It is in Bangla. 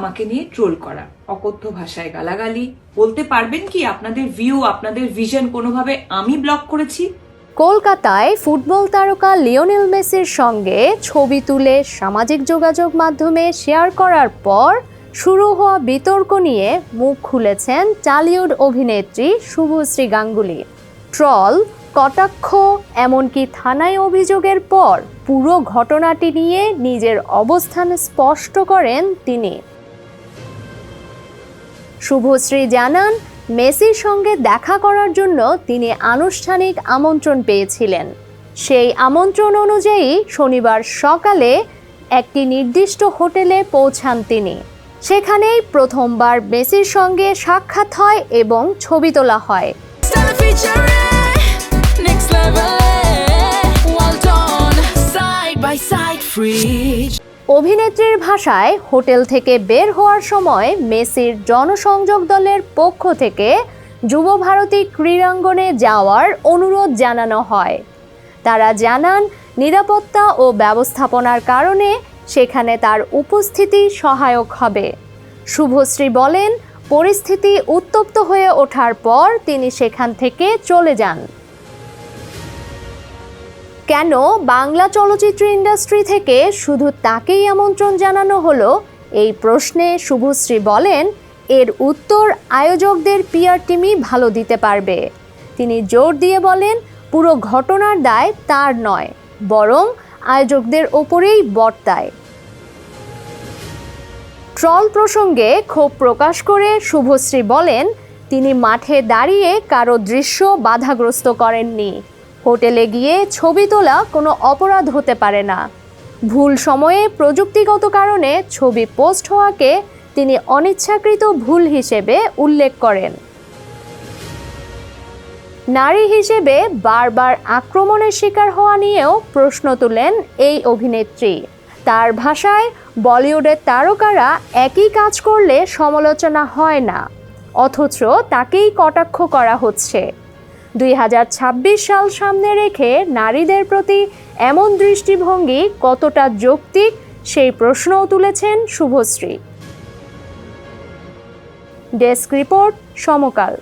আমাকে নিয়ে ট্রোল করা, অকথ্য ভাষায় গালাগালি। বলতে পারবেন কি আপনাদের ভিউ, আপনাদের ভিশন কোনোভাবে আমি ব্লক করেছি? কলকাতায় ফুটবল তারকা লিওনেল মেসির সঙ্গে ছবি তুলে সামাজিক যোগাযোগ মাধ্যমে শেয়ার করার পর শুরু হওয়া বিতর্ক নিয়ে মুখ খুলেছেন টলিউড অভিনেত্রী শুভশ্রী গাঙ্গুলী। ট্রল, কটাক্ষ, এমনকি থানায় অভিযোগের পর পুরো ঘটনাটি নিয়ে নিজের অবস্থান স্পষ্ট করেন তিনি। শুভশ্রী জানান, মেসির সঙ্গে দেখা করার জন্য তিনি আনুষ্ঠানিক আমন্ত্রণ পেয়েছিলেন। সেই আমন্ত্রণ অনুযায়ী শনিবার সকালে একটি নির্দিষ্ট হোটেলে পৌঁছান তিনি। সেখানেই প্রথমবার মেসির সঙ্গে সাক্ষাৎ হয় এবং ছবি তোলা হয়। অভিনেত্রীর ভাষায়, হোটেল থেকে বের হওয়ার সময় মেসির জনসংযোগ দলের পক্ষ থেকে যুবভারতী ক্রীড়াঙ্গনে যাওয়ার অনুরোধ জানানো হয়। তারা জানান, নিরাপত্তা ও ব্যবস্থাপনার কারণে সেখানে তার উপস্থিতি সহায়ক হবে। শুভশ্রী বলেন, পরিস্থিতি উত্তপ্ত হয়ে ওঠার পর তিনি সেখান থেকে চলে যান। কেন বাংলা চলচ্চিত্র ইন্ডাস্ট্রি থেকে শুধু তাকেই আমন্ত্রণ জানানো হলো, এই প্রশ্নে শুভশ্রী বলেন, এর উত্তর আয়োজকদের পিআর টিমই ভালো দিতে পারবে। তিনি জোর দিয়ে বলেন, পুরো ঘটনার দায় তার নয়, বরং আয়োজকদের ওপরেই বর্তায়। ট্রল প্রসঙ্গে ক্ষোভ প্রকাশ করে শুভশ্রী বলেন, তিনি মাঠে দাঁড়িয়ে কারো দৃশ্য বাধাগ্রস্ত করেননি। হোটেলে গিয়ে ছবি তোলা কোনো অপরাধ হতে পারে না। ভুল সময়ে প্রযুক্তিগত কারণে ছবি পোস্ট হওয়াকে তিনি অনিচ্ছাকৃত ভুল হিসেবে উল্লেখ করেন। নারী হিসেবে বারবার আক্রমণের শিকার হওয়া নিয়েও প্রশ্ন তুলেন এই অভিনেত্রী। তার ভাষায়, বলিউডের তারকারা একই কাজ করলে সমালোচনা হয় না, অথচ তাকেই কটাক্ষ করা হচ্ছে। 2026 সাল সামনে রেখে নারীদের প্রতি এমন দৃষ্টিভঙ্গি কতটা যৌক্তিক, সেই প্রশ্নও তুলেছেন শুভশ্রী। ডেস্ক রিপোর্ট, সমকাল।